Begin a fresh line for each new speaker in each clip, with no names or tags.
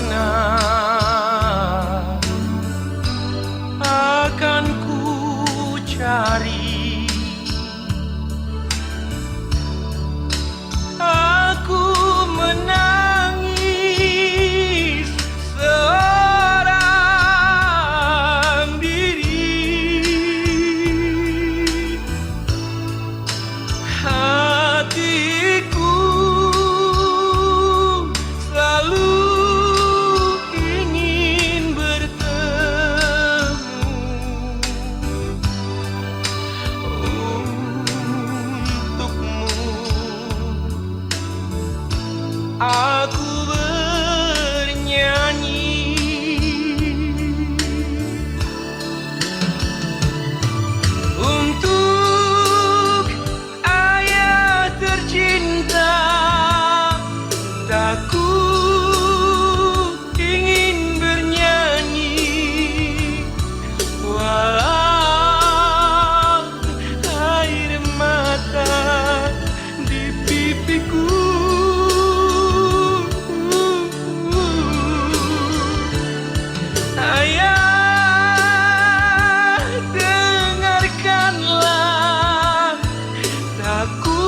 mana akan ku cari. Aku menangis seorang diri. Hatiku selalu ingin bertemu untukmu. Aku bernyanyi untuk ayah tercinta. Tak ku ingin bernyanyi walau air mata di pipiku. Ayah, dengarkanlah, aku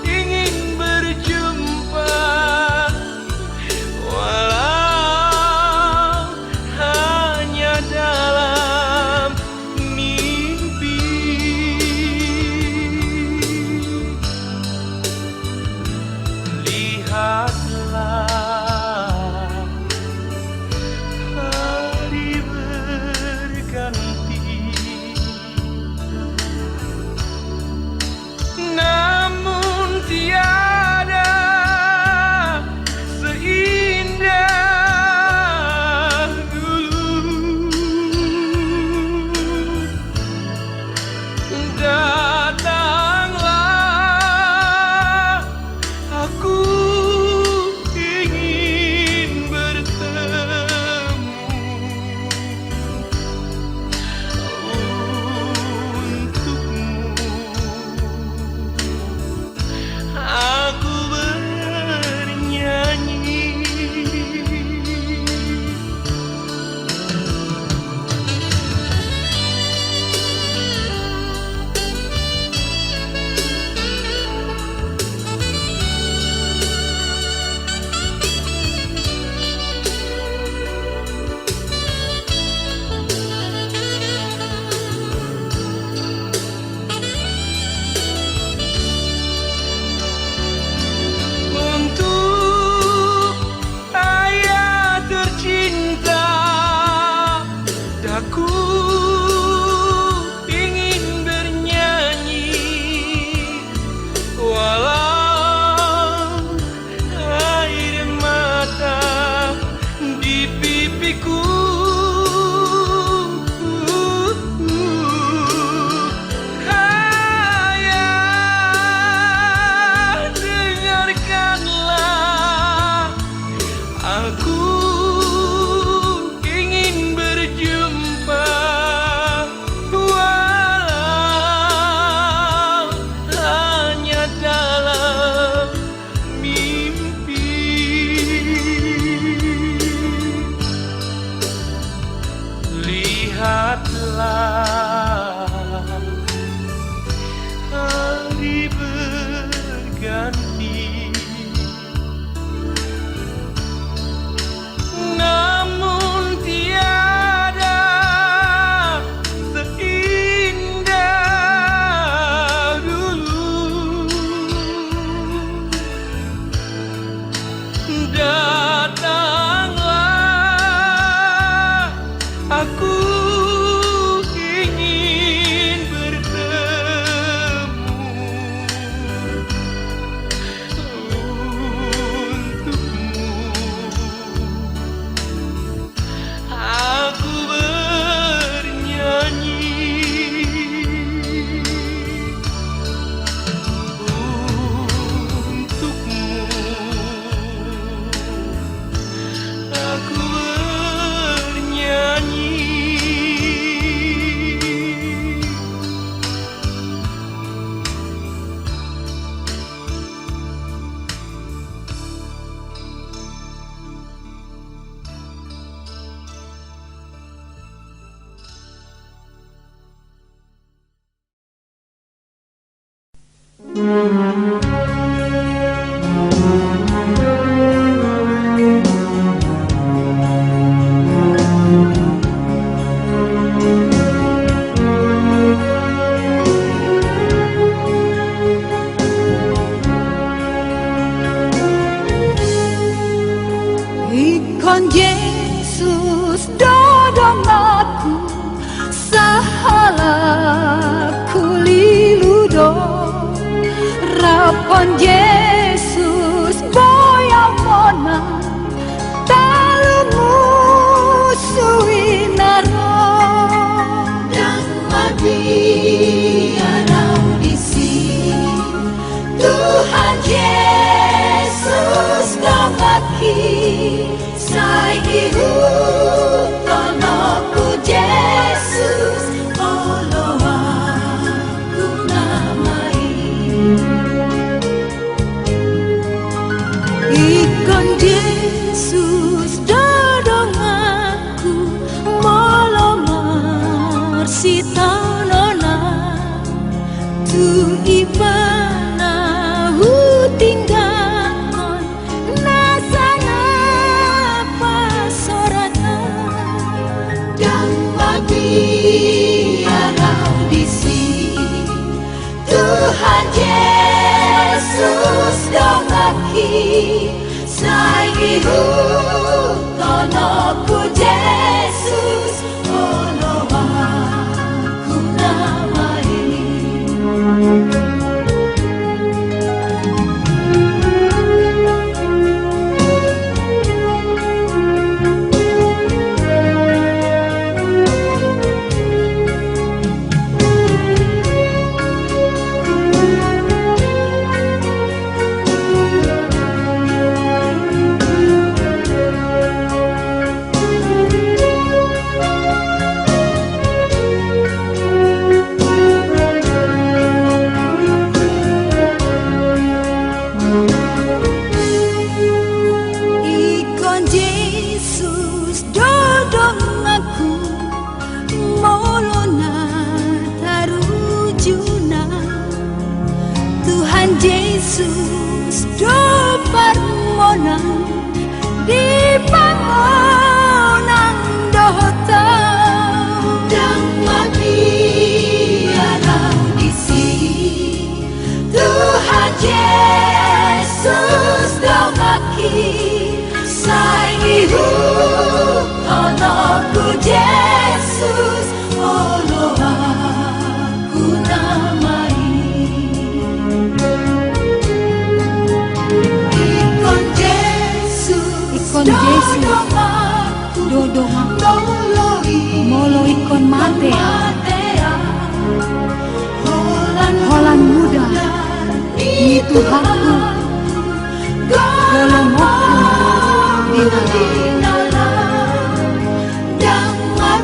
ingin berjumpa walau hanya dalam mimpi. Lihatlah hari berganti,
Ikon Yesus dodong aku sahala kuliludo rapon Yesus boya mona talumu suinaro dan biarau isi Tuhan Yesus damaki Saihu tonoku Yesus olo aku namai Ikon Yesus dodong aku molomar si tanona tu ibana tinggalon nasana dan biarau disi Tuhan Yesus dongaki saihu tonoku Yesus ono aku namai Yesus do parmonang di pangonang dohota dan biarau disi Tuhan Yesus damaki saihu tonoku Yesus olo aku namai Ikon Yesus dodong aku molo ikon matea holan muda itu aku golong aku dinalam dan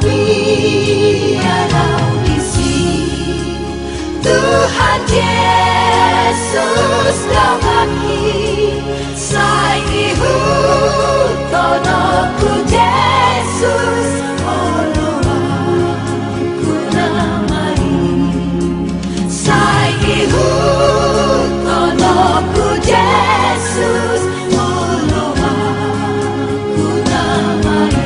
biarau disi Tuhan Yesus damaki saihu tonoku Yesus olo aku namai saihu tonoku Yesus olo aku namai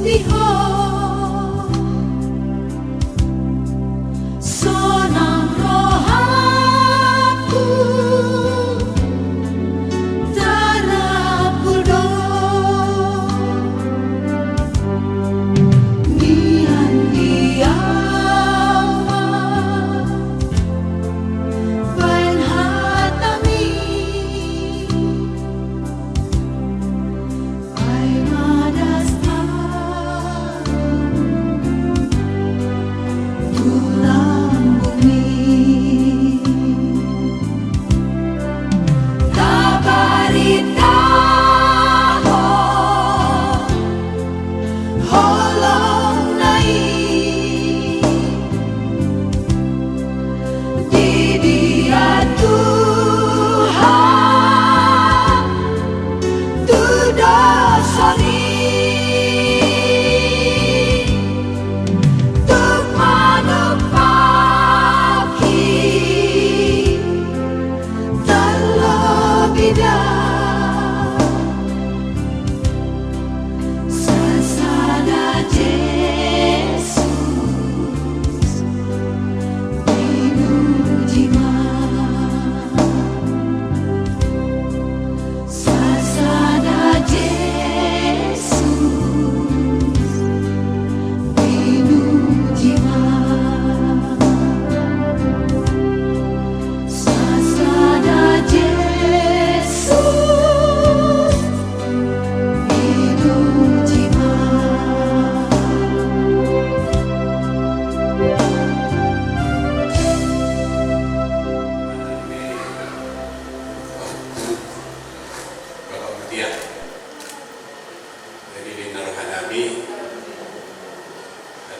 lihat sonang rohaku tarapudo nian diama bain hatami ay madastan tulang bumi kabaritaho holong nai di dia Tuhan tudosoni tuk manupaki terlebih dah sasada Yesus dinujima sasada Yesus dinujima sasada Yesus dinujima
Bapak Mutia jadi di Narohanabi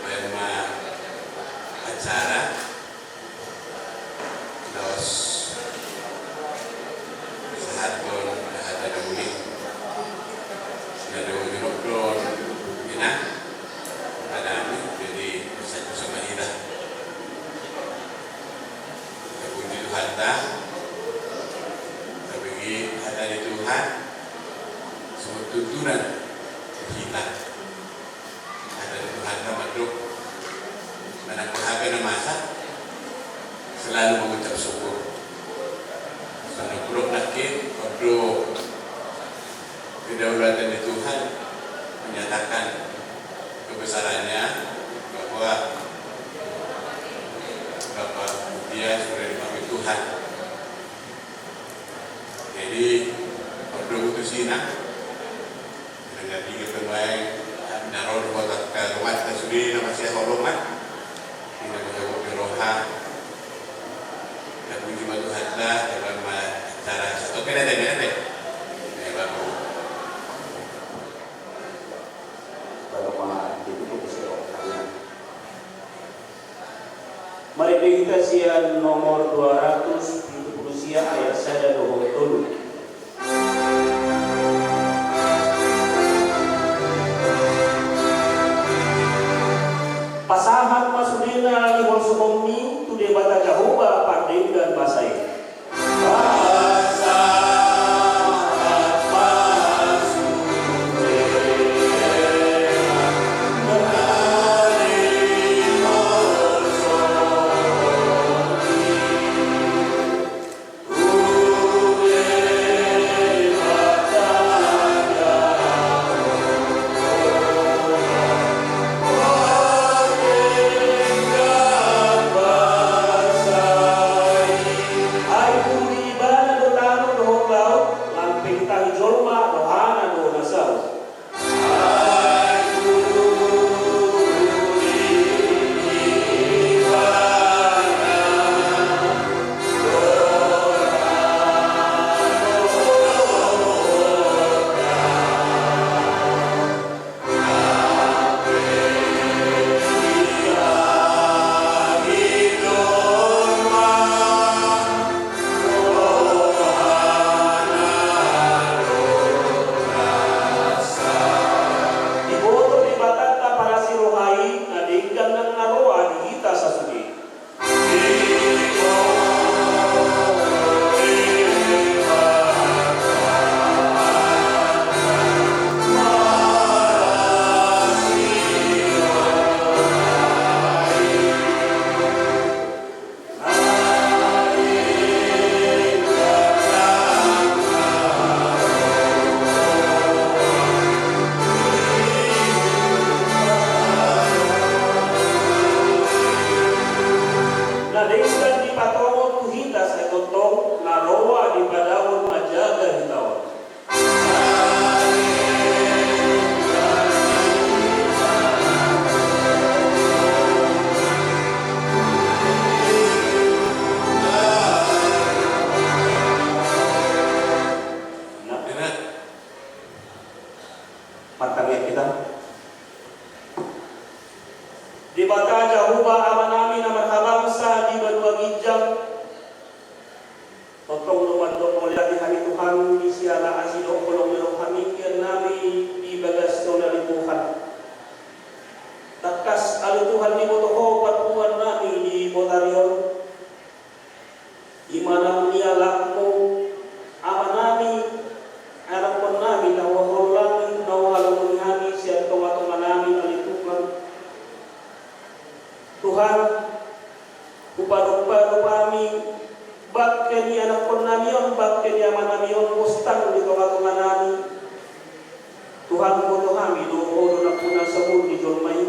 ada acara terus saat pun ada unik ada unik enak ada jadi satu sama ira puji Tuhan dah bagi ada di Tuhan semua tuntunan kita ada di Tuhan termasuk menangguhkan masa selalu mengucap syukur karena belum yakin untuk kedaulatan di Tuhan menyatakan kebesarannya bahwa Bapak Mutia sudah dipanggil Tuhan. Jadi kalau utusina dengan tiga pemain naruh buat rumah kita sendiri nama saya hormat tidak menjawab roha dan puji Tuhan dalam acara satu kena deh baru
Mari kita sian nomor 200 itu berusia ayat saya dohong tolu. Pasahan masudina ibon sumomi tu de bata Jehovah pandai dan basai.
Tuhan
Matangnya kita. Di bata jahuba amanami na marhabangsa di badua gijang. Totong luman do mulai hari Tuhan di siala asido kolong melok kami kian nami di bagas dari Tuhan. Takas alu Tuhan di botoho patuan nami di Botarion. Imana unia lakmo amanami anak pun nami na waholang na wahalang nami siya tunga-tunga nami alitukan. Tuhan upad-upad kami bakit ni anak pun nami yon bakit ni aman nami yon mustang di tunga-tunga nami. Tuhan boto kami doon na puna sa mundi yon may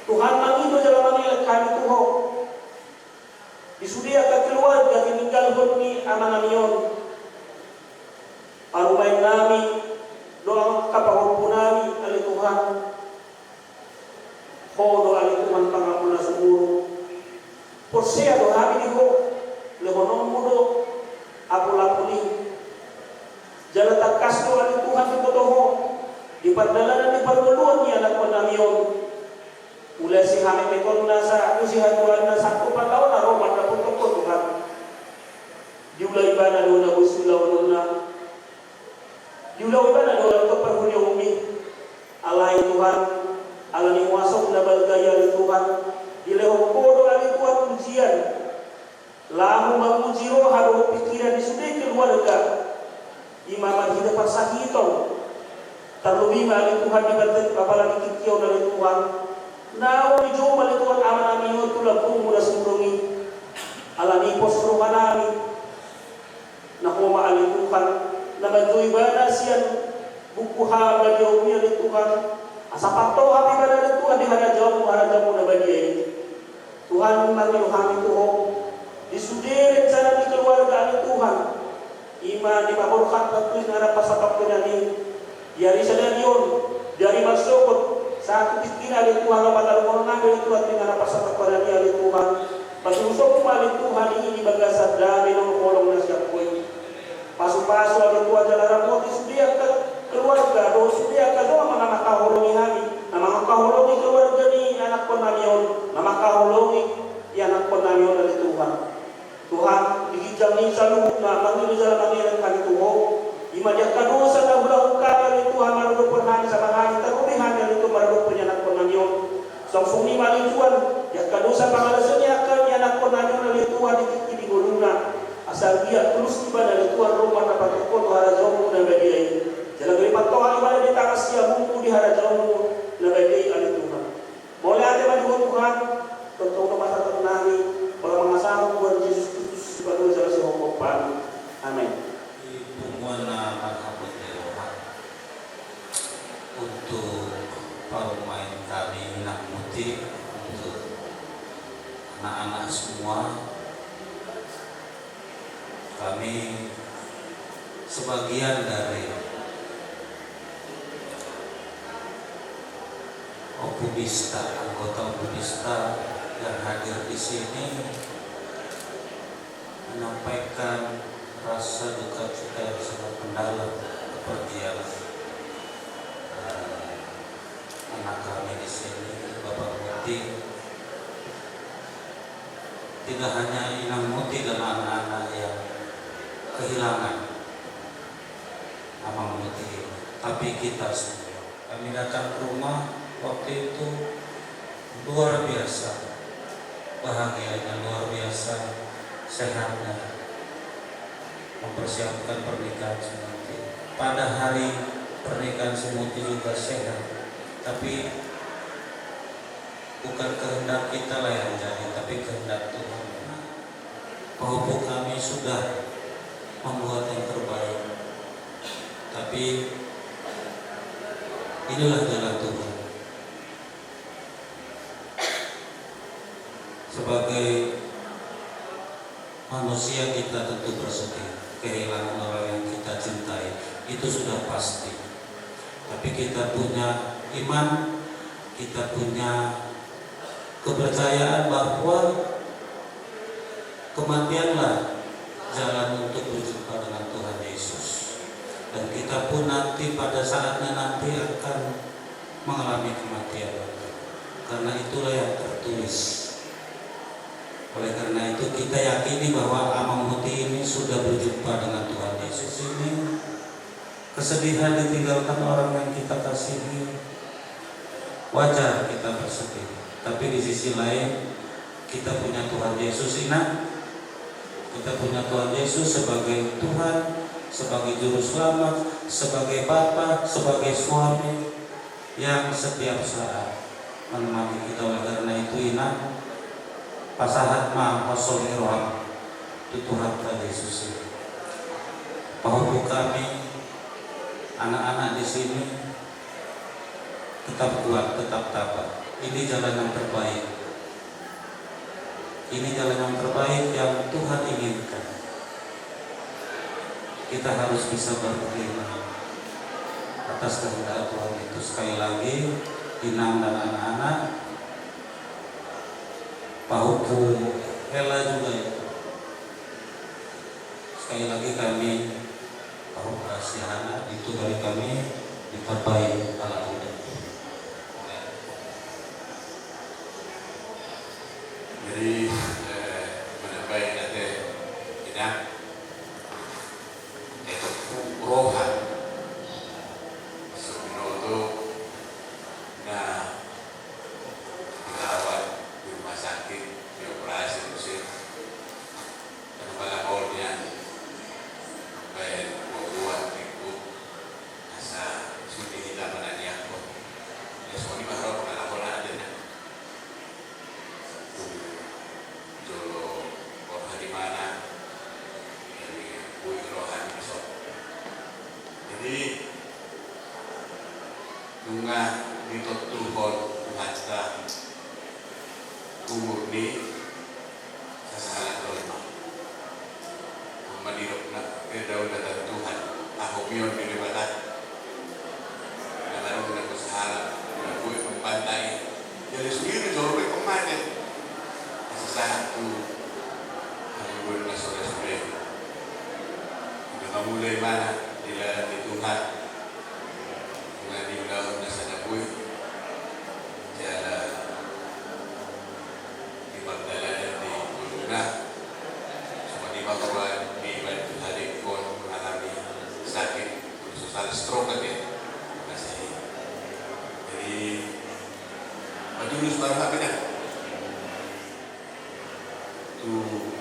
Tuhan mangito jalan mangilat kami tuho disudia ka keluarga tininggal ni aman nami yon. Arumay nami doang kapahon po nami ali Tuhan. Hodo ali Tuhan pangamuna semuro. Porsea do kami di ho lehonom mudo apulapuli. Jala takas do ali Tuhan di botoho. Di padalanan di paruluan ni anak po nami yon. Mulai si kami mekon na sa ako si hatuan na sakto pa taon na Roma na punto ko Tuhan. Di ulay ba na doon na usulaw doon na Diulaw iba na doon ito perhuli umi. Alay Tuhan, ala ni wasok na balgaya ni Tuhan. Dilehong kodo ali Tuhan ujian. Lamu mangujiro haro pikiran di sudah keluarga. Imaman hidup pasahitong. Terlebih ali Tuhan dibantu apalagi kikiau dari Tuhan. Nau di jauh ali Tuhan aman aminyo tulang muda sumrungi. Ala ni pos rohanami. Nakuma ali Tuhan. Nabantu ibadah sian buku haba jauhnya dari Tuhan. Asa pakto hapi pada dari Tuhan di hara jamu na bagi Tuhan manggil kami Tuhan. Disudiri rencana di keluarga dari Tuhan. Iman di paborkat patuh nara pasapak penani. Dari sadarion dari masukut satu pikiran dari Tuhan lapan orang dari Tuhan di nara pasapak penani dari Tuhan. Pasusok dari Tuhan ini bagasat dari nomor kolong nasiap koi. Pasu-pasu ada Tuhan jalan ramot sudia ke keluarga, doa sudia ke doa nama kahulungi kami, nama kahulungi keluarga ni anak penamion, nama kahulungi anak penamion dari Tuhan. Tuhan digijang ni saluhut na mangilu jalan mangilan kami Tuhan. Ima dia kadosa na ulah ukay dari Tuhan maruduk penhani sama hari terubihan dari itu maruduk punya anak penamion. Songsung ni mali Tuhan, dia kadosa pangalasannya ke anak penamion dari Tuhan di guluna. Asal dia tulus ibadah dari Tuhan rumah dapat koto hara jauh na bagi jalan lipat toa ibadah di tangan sia bumbu di hara jauh na bagi ali Tuhan. Boleh ada baju Tuhan tentang masa tenani kalau mengasah Tuhan Yesus Kristus sebagai jalan si hokopan. Amin.
Pengumuman marhabat Tuhan untuk para pemain kami nak muti untuk anak-anak semua. Kami sebagian dari Opubista, anggota Opubista yang hadir di sini menyampaikan rasa duka cita yang sangat mendalam kepergian anak kami di sini, Bapak Muti. Tidak hanya Inang Muti dan anak-anak yang kehilangan Amang Muti, tapi kita semua. Kami datang ke rumah waktu itu luar biasa bahagianya, luar biasa sehatnya mempersiapkan pernikahan Semuti. Pada hari pernikahan Semuti juga sehat, tapi bukan kehendak kita lah yang jadi, tapi kehendak Tuhan. Bahwa kami sudah membuat yang terbaik, tapi inilah jalan Tuhan. Sebagai manusia kita tentu bersedih kehilangan orang yang kita cintai, itu sudah pasti. Tapi kita punya iman, kita punya kepercayaan bahwa kematianlah jalan untuk berjumpa dengan Tuhan Yesus. dan kita pun nanti pada saatnya nanti akan mengalami kematian. Karena itulah yang tertulis. Oleh karena itu kita yakini bahwa Amang Muti ini sudah berjumpa dengan Tuhan Yesus ini. Kesedihan ditinggalkan orang yang kita kasihi, wajar kita bersedih. Tapi di sisi lain kita punya Tuhan Yesus ini. Kita punya Tuhan Yesus sebagai Tuhan, sebagai Juru Selamat, sebagai Bapa, sebagai suami yang setiap saat menemani kita. Oleh karena itu pasahat ma wasol iroham itu Tuhan Yesus. Bahwa kami anak-anak di sini tetap kuat, tetap tabah. Ini jalan yang terbaik. Ini jalan yang terbaik yang Tuhan inginkan. Kita harus bisa berterima atas kehendak Tuhan itu. Sekali lagi, Inang dan anak-anak, Pahupu Ella juga itu. Sekali lagi kami Pahupu Asiana itu dari kami diperbaiki ala Tuhan.
Jadi menambahi nanti tidak itu rohan sebenoto nah dirawat di rumah sakit dioperasi musik dan pelapornya bayar buat itu asa sudah kita menanya kok ya soalnya baru pelaporan ada nih Jolo orang di mana dari Bui Rohan besok. Jadi bunga ditutuhon hasta umurni sasalah dolma. Madirok na kedaulatan Tuhan. Aku mion dilibatan. Nalarong na kusahala. Bui pembantai. Jadi sendiri jolo kemarin. Satu hubungan saudara-saudara dengan mulai mana dilarang di Tuhan dengan diulang nasanya pun jalan di Magdala dan di Guluna semua di Bakawan di Bantu Hari pun mengalami sakit khususnya stroke kan ya jadi Majulus baru habisnya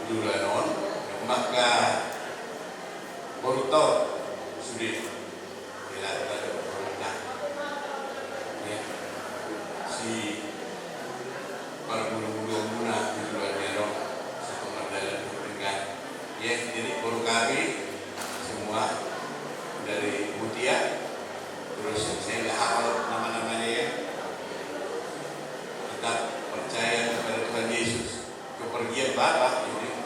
Dulanon maka Boruto sudah dilakukan pemerintah ya si para bulu-bulu muna di luar nerong satu Magdala dengan ya jadi baru kami semua dari Mutia terus saya nggak hafal nama-namanya ya tetap percaya kepada Tuhan Yesus. Kepergian Bapak ini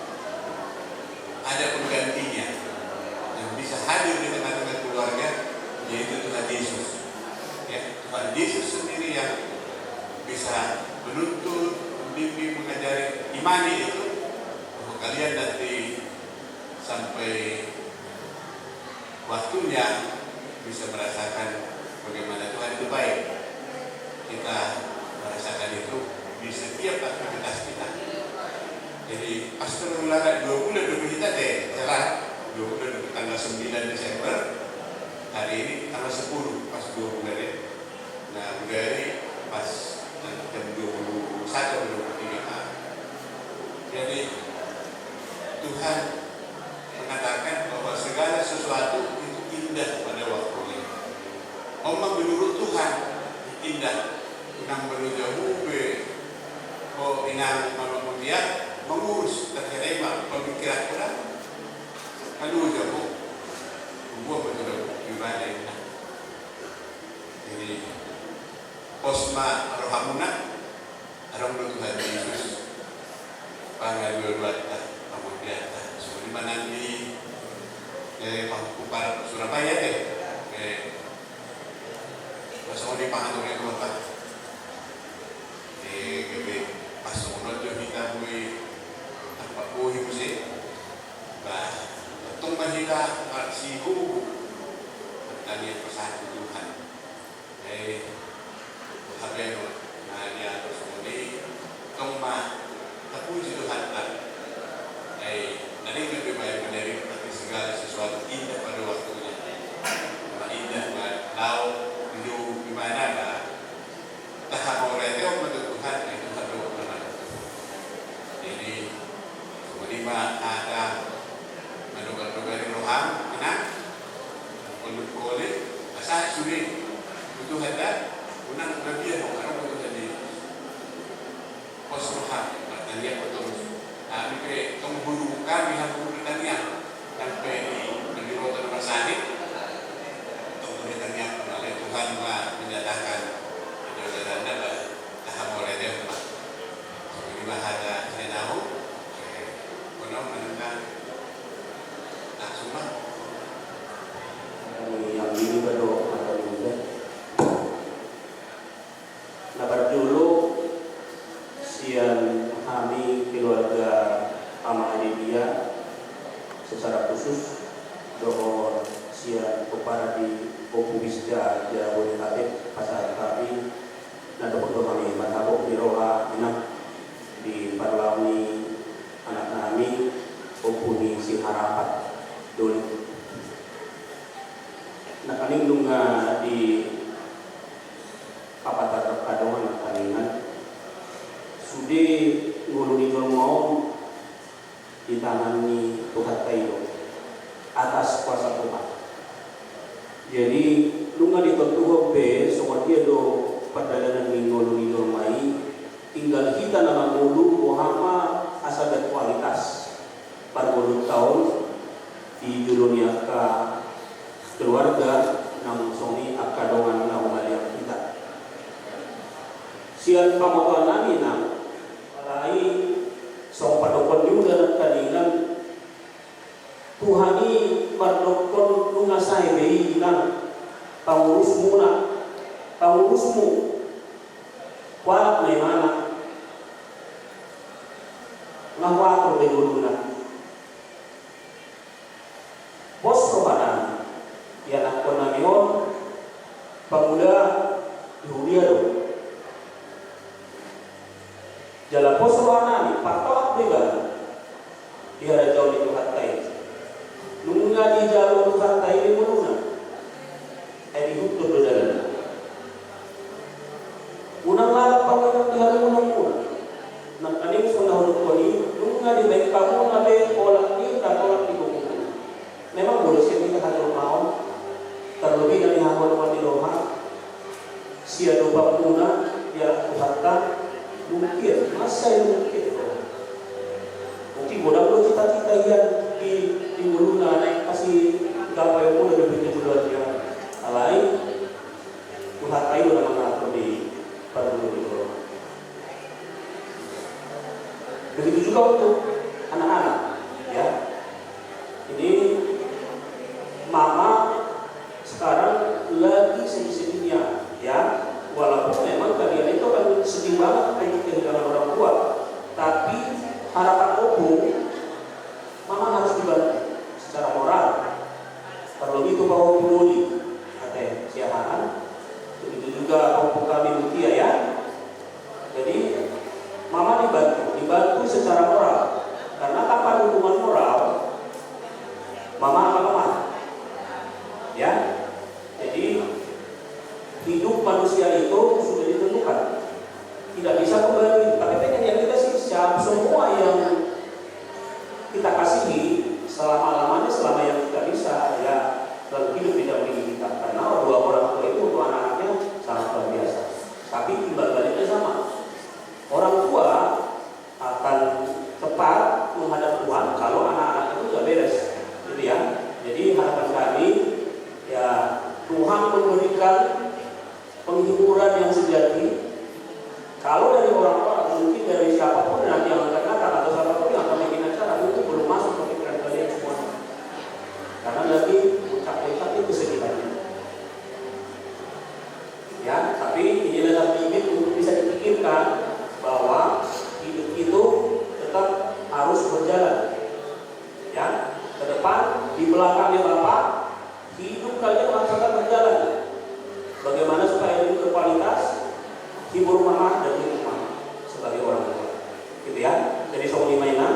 ada penggantinya yang bisa hadir di tengah-tengah keluarga yaitu Tuhan Yesus. Ya, Tuhan Yesus sendiri yang bisa menuntut, membimbing, mengajari imani itu bahwa kalian nanti sampai waktunya bisa merasakan bagaimana Tuhan itu baik. Kita merasakan itu di setiap aktivitas kita. Jadi pas terularan 2 bulan kita cerah 2 bulan tanggal 9 Desember hari ini tanggal 10 pas 2 bulan ya. Nah udah ini pas jam 21 23. Jadi Tuhan mengatakan bahwa segala sesuatu itu indah pada waktunya. Omong menurut Tuhan indah. Inang menuju oh inang manusia mengurus terhadap pemikiran orang aduh jauh gua betul gimana ya jadi posma rohamuna orang Tuhan Yesus para dua-dua kemudian di mana di Pangkupar Surabaya deh pasal di Pangantungan Kota di pasal menonton kita buhi musi bah tung mahita sihu kami yang bersatu Tuhan. Tuhan nah dia terus kemudian kemah terpuji Tuhan kan. Nanti lebih baik menerima tapi segala sesuatu indah pada waktunya. Indah lau hidup gimana lah. Tahap orang itu menurut Tuhan itu harus benar. Jadi kemudian ada menduga-duga roham anak kulit asal sudah butuh hendak unang kelebihan orang butuh jadi pos roham artinya betul sampai kemudukan pihak pemerintahan sampai di rotan masani pemerintahan oleh Tuhan menyatakan dan ada tahap oleh dia ini bahasa saya tahu konon menentang tak semua
yang ini berdoa atau tidak. Nah dulu sian kami keluarga Ama Adibia secara khusus doa sian kepada di Opubisda Jabodetabek pasar kami dan doa kami matabok di roha inap di parlami anak kami Opuni si harapan dulu. Nah kami nungga di apatah kadongan kaningan sudah nguluni mau ditangani Tuhan Tayo atas kuasa Tuhan. Jadi nungga di tentu be semua dia do perdagangan nguluni mai tinggal kita nama mulu Muhammad asal dan kualitas pada 10 tahun di dunia keluarga namun soni akadongan naungan yang kita sian pamotuan nami nam alai song padokon juga dan kadingan Tuhani mardokon lunga sai bei ilang pangurusmu kuat mai mana ngawato de guluna bos robanan ya nakon namion pemuda Yulia do jala pos robanan patawat juga dia ada jauh di hatai nunga di jalur hatai di muluna di hutur do dalan unang lalap pangalan di hari unang nang aning sunah hudukoni nunga di baik kamu ngabe olak ni dan olak di buku memang boleh sih kita hadir mau terlebih dari hamba di roha sia doa puna dia harta mungkin masa mungkin mudah mudahan cita-cita yang di muluna naik kasih gapai pun lebih kejuruan yang lain Tuhan tahu dalam mengatur di pada di roha. Begitu juga untuk anak-anak, ya. Ini mama sekarang lagi sedih-sedihnya, ya. Walaupun memang kalian itu kan sedih banget untuk kehilangan orang tua, tapi harapan opung, mama harus dibantu secara moral. Terlebih itu bahwa peduli, katanya siahaan. Begitu juga opung kami Mutia, ya. Jadi mama dibantu secara moral karena tanpa dukungan moral mama akan lemah ya. Jadi hidup manusia itu sudah ditentukan, tidak bisa kembali. Tapi pengen yang kita sih semua yang kita kasihi selama-lamanya selama yang kita bisa ya dalam hidup tidak beri kita, karena dua orang tua itu untuk anak-anaknya sangat luar biasa. Tapi timbal baliknya sama, orang tua akan tepat menghadap Tuhan kalau anak-anak itu tidak beres, gitu ya. Jadi harapan kami ya Tuhan memberikan penghiburan yang sejati. Kalau dari orang-orang mungkin dari siapapun nanti yang akan datang atau siapapun yang akan bikin acara mungkin belum masuk ke pikiran kalian semua, karena lagi ucap-ucap itu kesedihannya. Ya, tapi ini adalah bibit untuk bisa dipikirkan bahwa hidup itu tetap harus berjalan. Ya, ke depan di belakangnya Bapak, hidup kalian akan hibur mama dan ibu mama sebagai orang tua, gitu ya. Jadi soal mainan,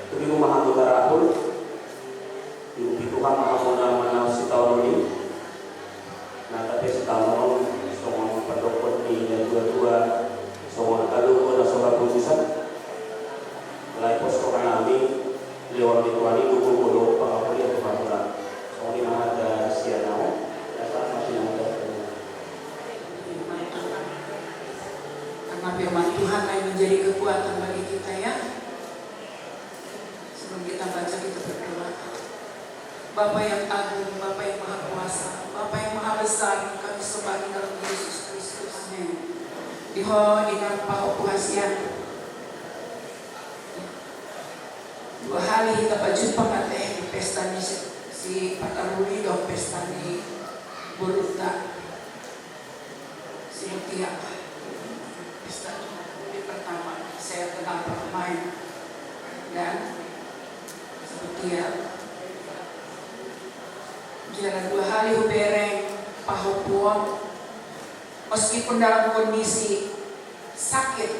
tapi rumah anggota rahul, ibu Tuhan maha mana si tahun ini, nah tapi setahun soal pendokter ini dan dua soal kalau ada soal khususan, mulai pos orang kami lewat dituani dulu pak dia Tuhan Tuhan, soal ini mah ada sianau, dasar masih ada.
Karena firman Tuhan yang menjadi kekuatan bagi kita ya. Sebelum kita baca, kita berdoa. Bapa yang agung, Bapa yang maha kuasa, Bapa yang maha besar, kami sembah di dalam Yesus Kristus. Amin. Diho inang paho puhasian. 2 hari kita berjumpa mateh di pesta ni si Pataruli dong pesta ni Buruta si Mutia. Pesta ini pertama saya kenal pemain dan seperti ya jalan 2 hari hubereng pahopuang meskipun dalam kondisi sakit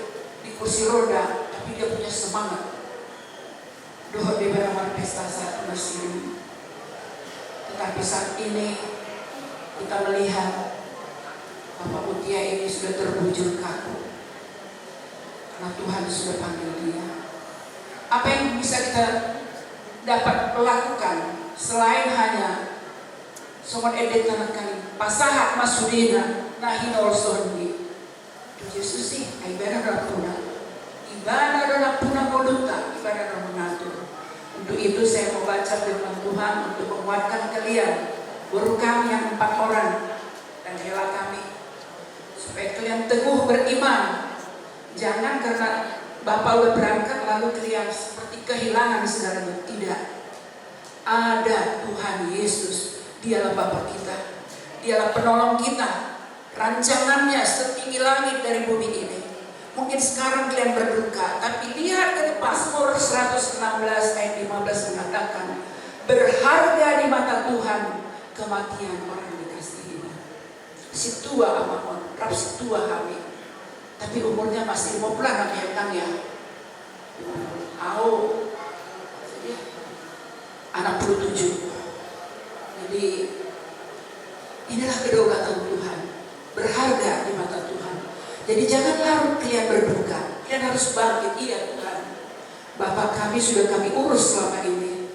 di kursi roda tapi dia punya semangat doa di beramal pesta saat masih. Tetapi saat ini kita melihat Bapak Mutia ini sudah terbujur kaku karena Tuhan sudah panggil dia. Apa yang bisa kita dapat lakukan selain hanya somat edet kali pasahat masudina nahin olsondi Yesus sih ibadah dalam puna koluta ibadah dalam mengatur. Untuk itu saya mau baca firman Tuhan untuk menguatkan kalian, guru kami yang 4 orang dan rela kami, supaya kalian teguh beriman. Jangan karena Bapak udah berangkat lalu kalian seperti kehilangan segalanya. Tidak. Ada Tuhan Yesus, dialah Bapa kita, dialah penolong kita, rancangannya setinggi langit dari bumi ini. Mungkin sekarang kalian berduka, tapi lihat ke depan. Mazmur 116 ayat 15 mengatakan, berharga di mata Tuhan kematian orang dikasihinya. Si tua amamon, rap si tua kami, tapi umurnya masih 50 kami yang ya. Anak 67. Jadi inilah kedaulatan Tuhan, berharga di mata Tuhan. Jadi jangan larut kalian berduka, kalian harus bangkit. Iya Tuhan, Bapak kami sudah kami urus selama ini,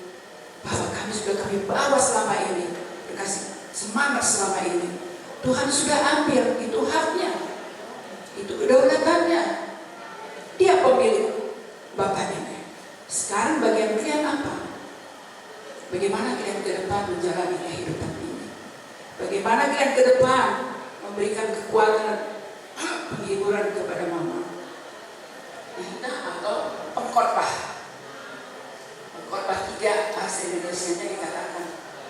Bapak kami sudah kami bawa selama ini, berkasih semangat selama ini. Tuhan sudah ambil, itu haknya, itu kedaulatannya. Dia pemilik Bapak ini. Sekarang bagian kalian apa? Bagaimana kalian ke depan menjalani kehidupan ini? Bagaimana kalian ke depan memberikan kekuatan penghiburan kepada mama? Atau pengkhotbah. Pengkhotbah 3 bahasa Indonesianya dikatakan,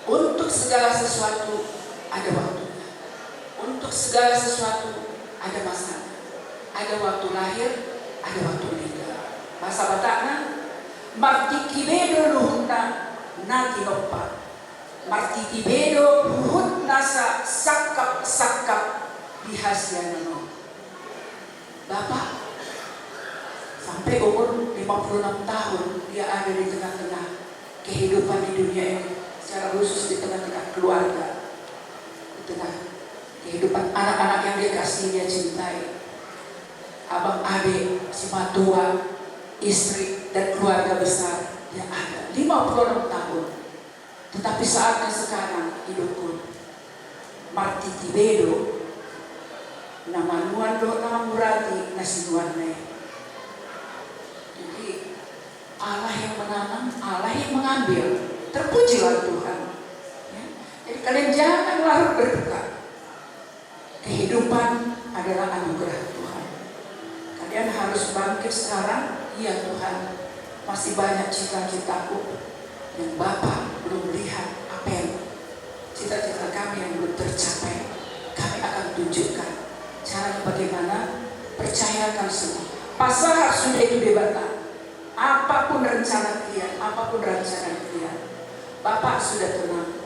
untuk segala sesuatu ada waktunya. Untuk segala sesuatu ada masanya. Ada waktu lahir, ada waktu meninggal. Bahasa Batakna, marti kibedo luhunna nanti lompat. Marti kibedo luhut nasa sakap dihasianano. Bapak sampai umur 56 tahun dia ada di tengah-tengah kehidupan di dunia ini, secara khusus di tengah-tengah keluarga, di tengah kehidupan anak-anak yang dia kasih, dia cintai, abang adik, si matua, istri dan keluarga besar. Dia ada 56 tahun, tetapi saatnya sekarang hidupku marti tibedo nama nuan do nama murati nasi nuanne. Jadi Allah yang menanam, Allah yang mengambil. Terpujilah Tuhan ya. Jadi kalian jangan larut berduka. Kehidupan adalah anugerah Tuhan. Kalian harus bangkit sekarang. Ya Tuhan, masih banyak cita-citaku yang Bapak belum lihat, apa yang cita-cita kami yang belum tercapai. Kami akan tunjukkan cara bagaimana. Percayakan semua. Pasahat sudah itu debatan. Apapun rencana kalian, apapun rencana kalian, Bapak sudah tenang.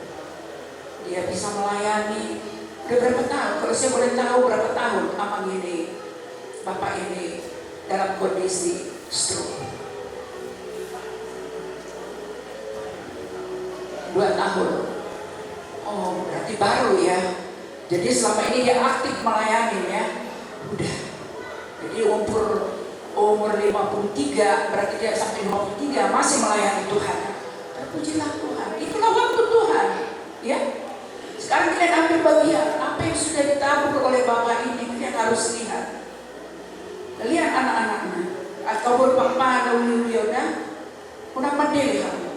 Dia bisa melayani, Udah berapa tahun? Kalau saya boleh tahu berapa tahun Amang ini, Bapak ini dalam kondisi stroke? 2 tahun. Oh, berarti baru ya. Jadi selama ini dia aktif melayani ya. Udah. Jadi umur 53, berarti dia sampai 53 masih melayani Tuhan. Terpujilah Tuhan. Itulah waktu Tuhan. Ya. Sekarang kalian ambil bagian apa yang sudah ditabur oleh Bapak ini, kalian harus lihat. Lihat anak-anaknya. Atau berpapa ada Yoda, unang mandiri kamu.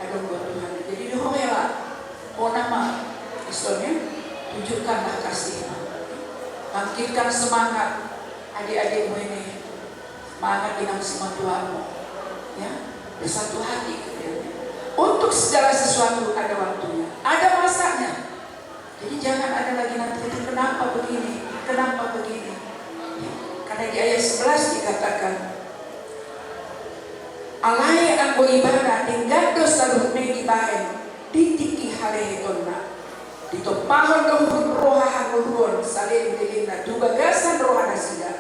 Ada buat Tuhan. Jadi dihoela. Oh nama istilahnya, tunjukkanlah kasih. Bangkitkan semangat adik-adikmu ini. Semangat dengan semua Tuhanmu. Ya, bersatu hati. Untuk segala sesuatu ada waktunya, ada masanya. Jadi jangan ada lagi nanti kenapa begini, kenapa begini. Ya, karena di ayat 11 dikatakan, alai ang ibadah tinggal dosa rukne ibahen ditiki hale tonna dito pahon ng roha hangulun salin dilin na dubagasan roha na sila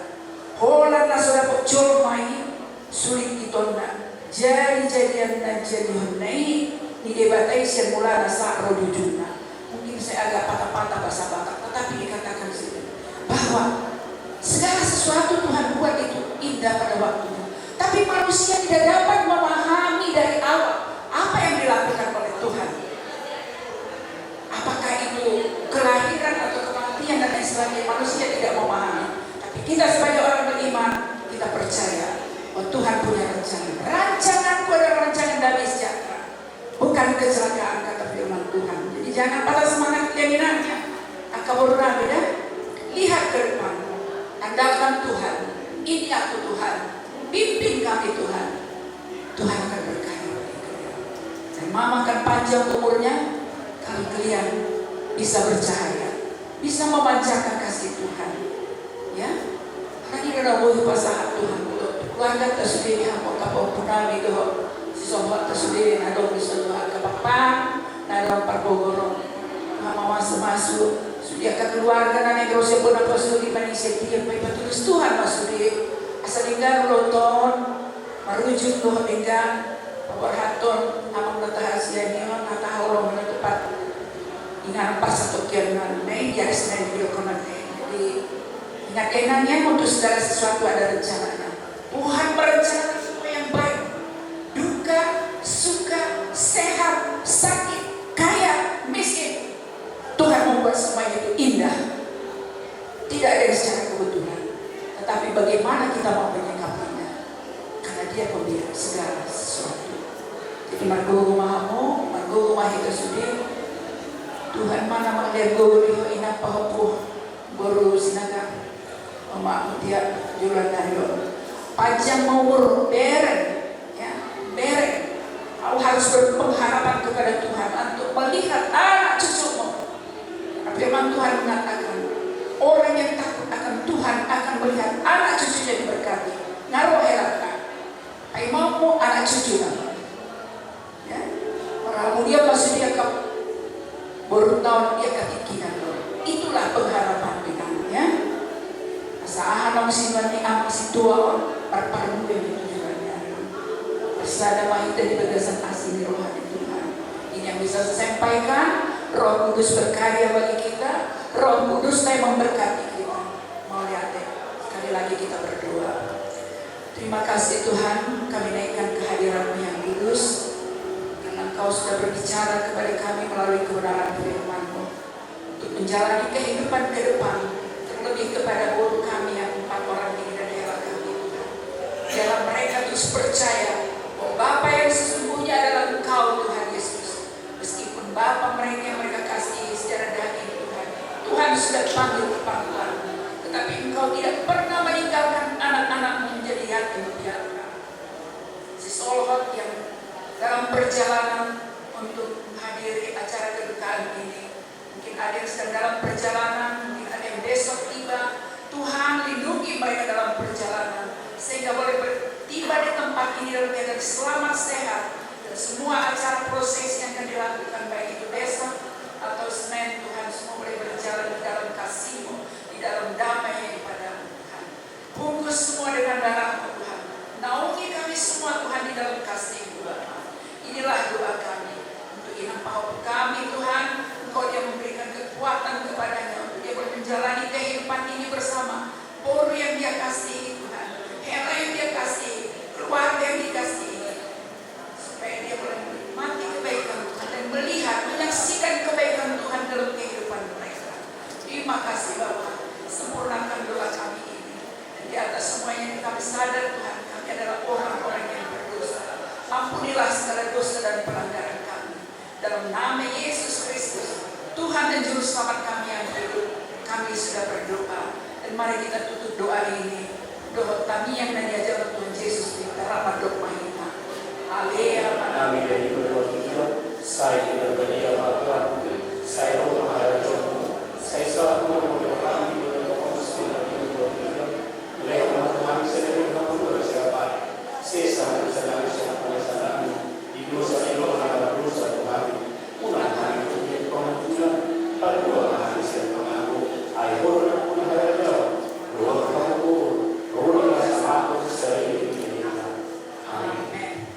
holan na sudah pocol mai sulit itonna jadi-jadian na jadi hunai di debatai semula nasa rodujuna. Mungkin saya agak patah-patah bahasa Batak, tetapi dikatakan sini bahwa segala sesuatu Tuhan buat itu indah pada waktunya. Tapi manusia tidak dapat memahami dari awal apa yang dilakukan oleh Tuhan. Apakah itu kelahiran atau kematian dan lain sebagainya, manusia tidak memahami. Tapi kita sebagai orang beriman, kita percaya bahwa Tuhan punya rencana. Rancanganku adalah rancangan damai sejahtera, bukan kecelakaan, kata firman Tuhan. Jadi jangan patah semangat keyakinannya. Akaburna beda, lihat ke depan, andalkan Tuhan. Ini aku Tuhan. Pimpin kami Tuhan. Tuhan akan berkati bagi kalian. Dan mama akan panjang umurnya kalau kalian bisa bercahaya, bisa memancarkan kasih Tuhan. Ya, karena ini adalah wujud pasangan Tuhan. Keluarga tersendiri hampa kapal punami doh, si sobat tersendiri nadong bisa doa kepapang, nadong parpogorong, mama masuk sudah ke keluarga nane terus yang pun apa sudah manusia dia tulis Tuhan masuk asal tinggal loton merujuk loh tinggal pewarhaton amang natahasia nion natahorong na tepat ingat pas satu kianan nei jaris na video konan jadi ingat enaknya untuk segala sesuatu ada rencananya. Tuhan merencanakan semua yang baik, duka, suka, sehat, sakit, kaya, miskin. Tuhan membuat semua itu indah. Tidak ada yang secara kebetulan, tetapi bagaimana kita mau menyikapinya, karena Dia pemilik segala sesuatu. Jadi margo mahamu, margo mahita sudi. Tuhan mana mengergo liho ina pahopu boru sinaga, mama dia jualan dari panjang umur beren, ya beren. Kau harus berpengharapan kepada Tuhan untuk melihat anak cucumu. Firman Tuhan mengatakan orang yang takut akan Tuhan akan melihat anak cucunya diberkati. Naruh heratkan, ay mau anak cucu nama. Ya, orang dia masih dia ke baru tahun dia ketikinan. Itulah pengharapan dengannya. Asahan ang sinwani ang situasyon parparuhin itu tujuannya. Bersada mahita di bagasan asli rohani Tuhan. Ini yang bisa saya sampaikan. Roh Kudus berkarya bagi kita. Roh Kudus yang memberkati kita. Mau lihat deh. Sekali lagi kita berdoa. Terima kasih Tuhan, kami naikkan kehadiran-Mu yang kudus. Karena Engkau sudah berbicara kepada kami melalui kebenaran firman-Mu untuk menjalani kehidupan ke depan. Lebih kepada guru kami yang 4 orang ini dan daerah kami. Dalam mereka terus percaya bahwa Bapa yang sesungguhnya adalah Engkau Tuhan Yesus. Meskipun Bapa mereka yang mereka kasihi secara daging Tuhan, Tuhan sudah panggil ke panggilan. Tetapi Engkau tidak pernah meninggalkan anak-anak menjadi yatim piatu. Si Solomon yang dalam perjalanan untuk menghadiri acara kedukaan ini, mungkin ada yang sedang dalam perjalanan, besok tiba, Tuhan lindungi mereka dalam perjalanan sehingga boleh tiba di tempat ini dalam keadaan selamat sehat dan semua acara proses yang akan dilakukan baik itu besok atau Senin Tuhan semua boleh kekuatan kepadanya untuk dia boleh menjalani kehidupan ini bersama. Boru yang dia kasih Tuhan, Hera yang dia kasih, keluarga yang dikasih, supaya dia boleh menikmati kebaikan Tuhan dan melihat, menyaksikan kebaikan Tuhan dalam kehidupan mereka. Terima kasih Bapa, sempurnakan doa kami ini. Dan di atas semuanya kami sadar Tuhan, kami adalah orang-orang yang berdosa. Ampunilah segala dosa dan pelanggaran kami. Dalam nama Yesus Kristus, Tuhan dan Juru Selamat kami yang hidup, kami sudah berdoa. Dan mari kita tutup doa ini. Doa kami yang diajar Tuhan Yesus di dalam doa kita. Haleluya.
Kami dari berdoa kita, saya tidak berdia Tuhan, saya roh maharajamu, saya selalu memohon kami berdoa mesti dari berdoa kita. Lewat Tuhan sendiri kamu bersiapa? Saya sedang siapa saudara di dosa dosa Tuhan. Ulang kami untuk pengakuan pada hari yang mengaku. Ayo pun maharajamu, doa kamu, doa sama saya ini. Amin.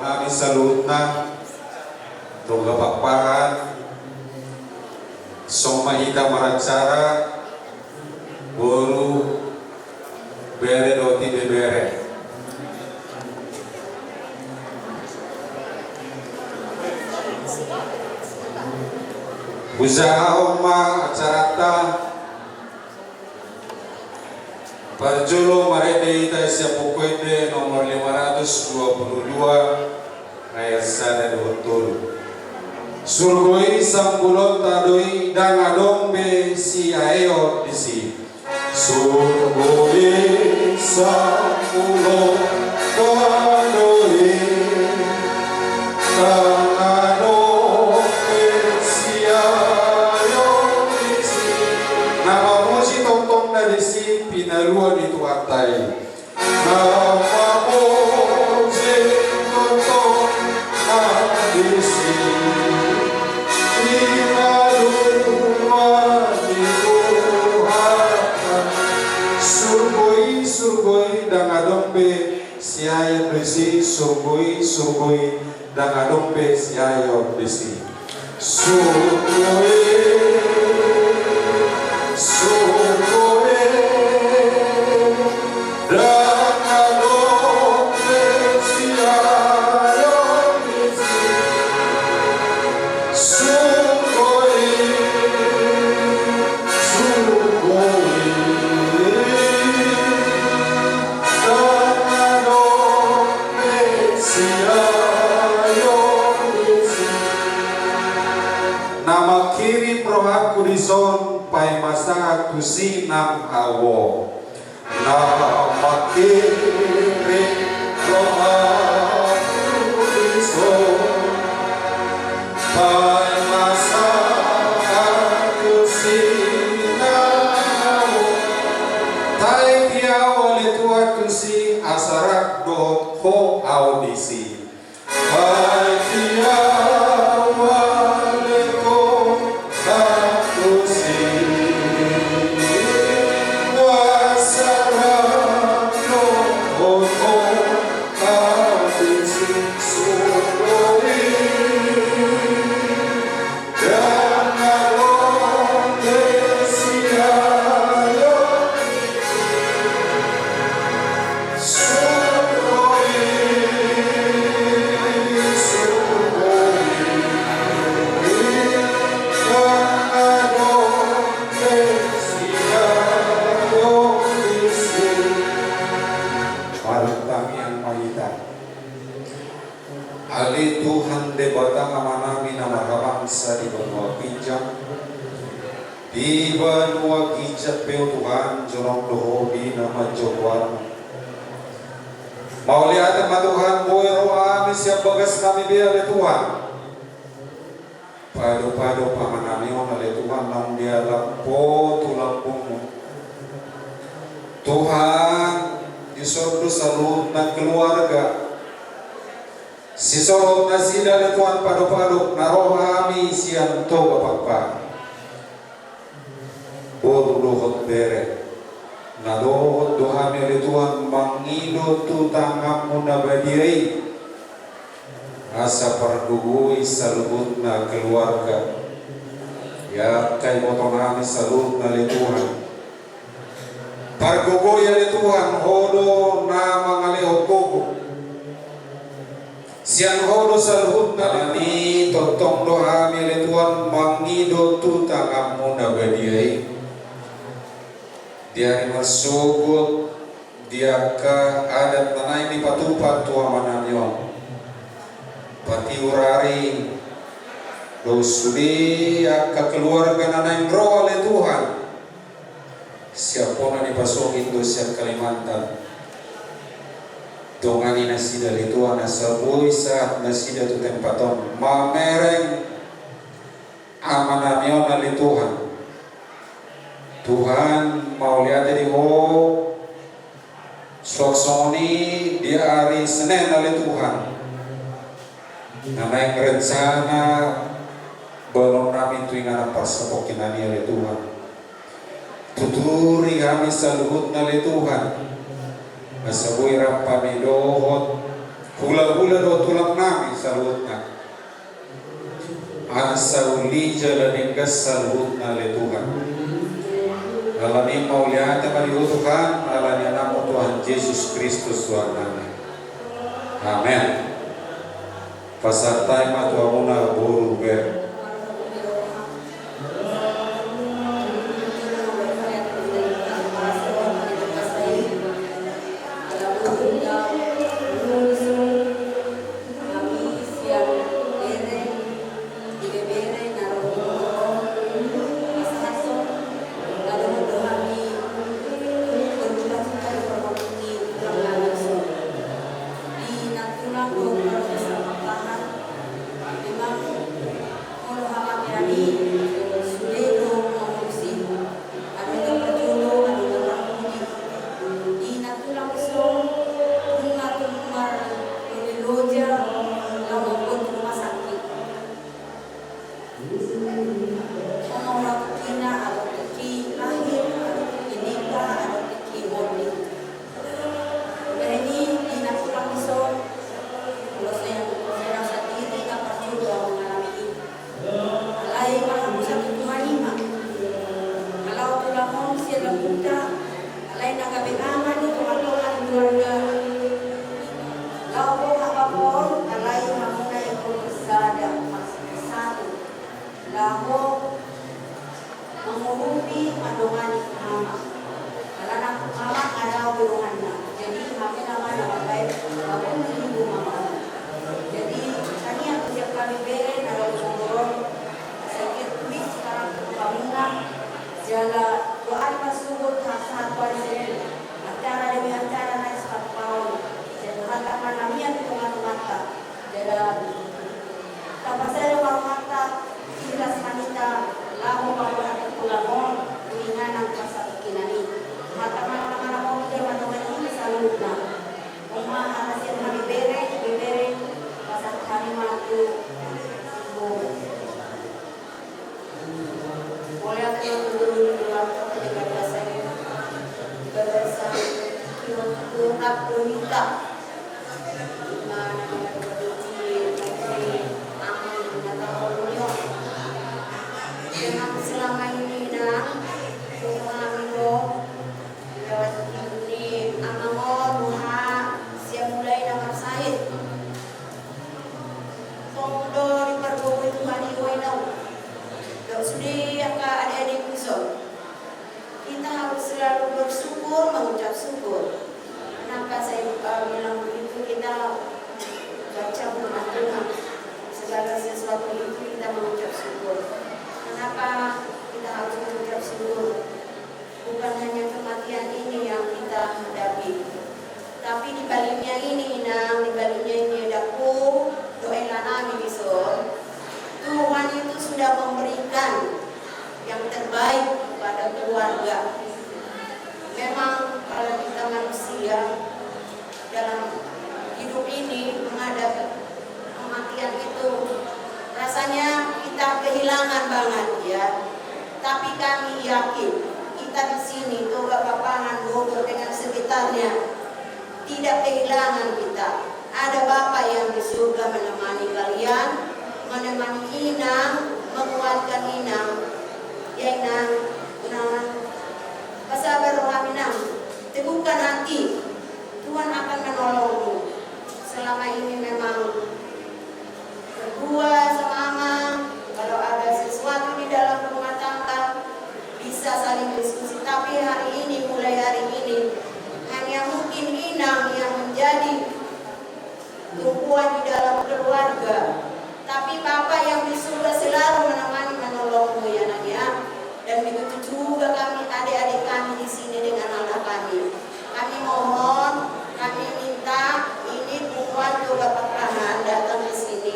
Nami salutna toga pakpahan soma ita maraksara boru bere doti bebere usaha oma acarata Parjolo Marede ita siapukwede nomor 522 ayat sada betul. Surgoi sampulon tadoi dan adombe si aeo disi. Surgoi sampulon tadoi dan adombe si aeo disi. Nama moji tongtong na disi pinaluan itu atai. Nama moji tongtong disi pinaluan itu atai. Surgoi dan adombe si ayo disi. Surgoi dan adombe si ayo disi. Surgoi nama kirim roh aku dison pai masa aku sinam awo. Nama kirim roh aku dison pai masa aku sinam awo. Tai piau oleh Tuhan kusi asarak dot ho audisi. Pai piau oleh Tuhan kusi asarak dot ho audisi. Surgoi dan adombe si ayo. Ali Tuhan de batang amanami nama bangsa di benua pinjam di benua kijat peu Tuhan jorong doho di nama Johwan mau lihat sama Tuhan boy roa ami siap bagas kami biar Tuhan padu pamanami oleh Tuhan nam dia lampo tu lampumu Tuhan
isordo saluhut na keluarga. Sisorot na sila na Tuhan padok-padok na roh kami siang to kapagpa. Borluhot bere. Na dohot dohami oleh Tuhan mangilo tutangam na badirai. Asa pergugui saluhut na keluarga. Ya kay motonami saluhut na oleh Tuhan. Pergugui oleh Tuhan hodo na mangalihot gogo. Siang hodo saluhut na ni totong dohami oleh Tuhan mangido tutangam na badirai. Dia masugot dia ka adat nanay ni patupat tua mananyo. Pati urari dosudi ka keluarga nanay roh oleh Tuhan. Siapa na ni pasokin do siya Kalimantan. Dongani na sida li Tuhan na sabuy saat na sida tu tempaton mamereng amananyo na li Tuhan. Tuhan mau lihat di soksoni di hari Senin oleh Tuhan. Nama yang rencana belum kami tuingan pasapokin oleh Tuhan. Tuturi kami saluhut oleh Tuhan. Masabui rampami dohot hula-hula do tulang nami saluhutna. Asa uli jalan ingkas saluhutna oleh Tuhan. Alami maulihat bagi Tuhan, alami nama Tuhan Yesus Kristus Tuhan kami. Amin. Pasartai matuamuna buru ber.
Memang kalau kita manusia dalam hidup ini menghadapi kematian itu rasanya kita kehilangan banget ya. Tapi kami yakin kita di sini Toga Papangan Bogor dengan sekitarnya tidak kehilangan kita. Ada Bapa yang di surga menemani kalian, menemani Inang, menguatkan Inang. Ya Inang, bersabar rohani Inang, teguhkan hati, Tuhan akan menolongmu. Selama ini memang berdua sama Mama, kalau ada sesuatu di dalam rumah tangga bisa saling diskusi. Tapi hari ini, mulai hari ini, hanya mungkin Inang yang menjadi tumpuan di dalam keluarga. Tapi Bapa yang di surga selalu menemani menolongmu ya Nak ya. Dan begitu juga kami adik-adik kami di sini dengan anak kami. Kami mohon, kami minta ini Tuhan Toga Papangan datang di sini.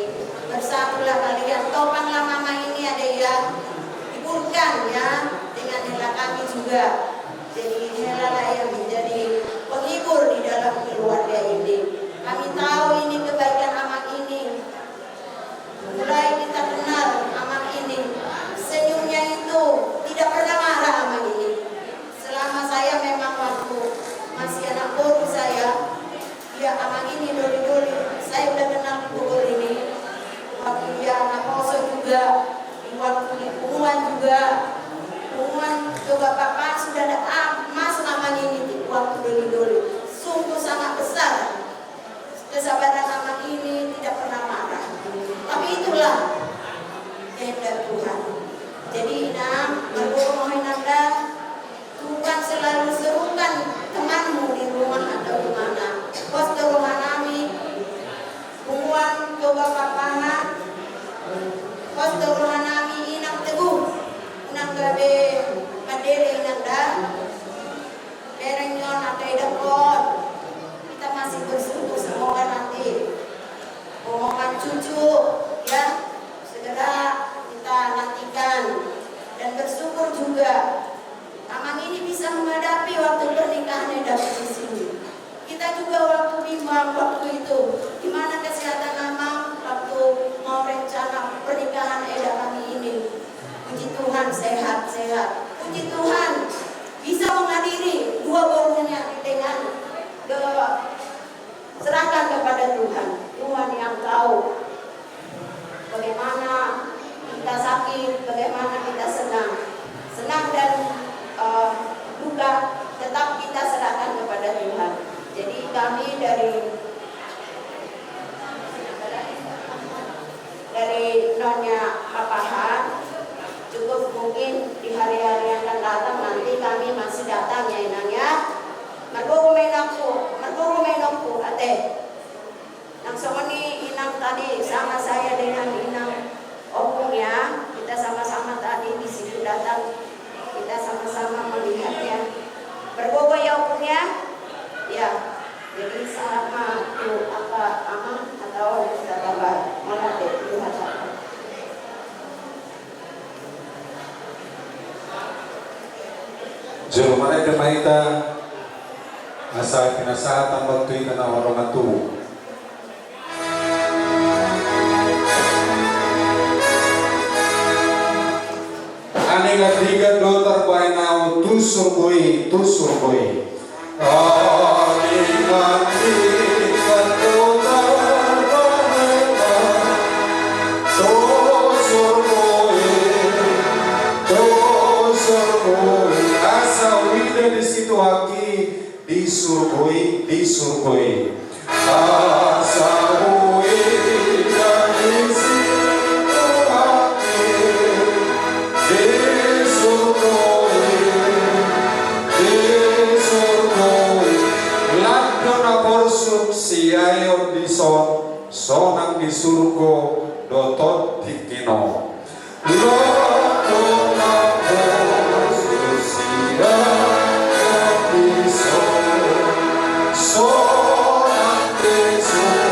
Bersatulah kalian, topanglah Mama ini ada yang hiburkan ya dengan Hela kami juga. Jadi Hela lah yang menjadi penghibur di dalam keluarga ini. Kami tahu ini kebaikan amak ini. Mulai kita kenal amak ini, senyumnya itu tidak pernah marah amak ini. Selama saya memang waktu masih anak baru saya, ya amak ini doli-doli. Saya udah kenal di Bogor ini. Waktu dia anak poso juga, waktu di Pungguan juga. Pungguan Toga Papangan sudah ada masuk amak ini di waktu doli-doli. Sungguh sangat besar. Kesabaran anak ini tidak pernah marah. Tapi itulah kehendak Tuhan. Jadi Inang, berdoa Inanda, Tuhan selalu serukan temanmu di rumah atau di mana. Pos Rohanami, Pungguan Toga Papangan, Pos Rohanami Inang Teguh, Inang Gabe Madele Inanda, Derengyon atau Idakot. Kita masih bersyukur semoga nanti omongan cucu ya segera kita nantikan dan bersyukur juga Amang ini bisa menghadapi waktu pernikahan dapat di sini. Kita juga waktu bimbang waktu itu gimana kesehatan Amang waktu mau rencana pernikahan kami ini. Puji Tuhan sehat-sehat. Puji Tuhan bisa menghadiri dua bornya dengan serahkan kepada Tuhan. Tuhan yang tahu bagaimana kita sakit, bagaimana kita senang dan duka, tetap kita serahkan kepada Tuhan. Jadi kami dari Nonya Papahan cukup mungkin di hari-hari yang akan datang nanti kami masih datang ya Inang ya. Merguru mainokku ate. Nang somoni Inang tadi sama saya dengan Inang Opung ya. Kita sama-sama tadi di situ datang. Kita sama-sama melihatnya. Bergogo ya Opung ya. Ya. Jadi sama tu apa Amang atau kita kabar melatih Tuhan saja.
Jero mana demaita asa pinasatan waktu itu na orang tu. Ane ketiga dotar bayi nau tusur boy. Ane ketiga dotar bayi tusur boy. Asa wida di situ aki di surgoi. Asa wida di situ aki di surgoi. Lakon na porsuk siayon di sonang di surgo dotot tikino. Lakon na porsuk siayon di sonang di surgo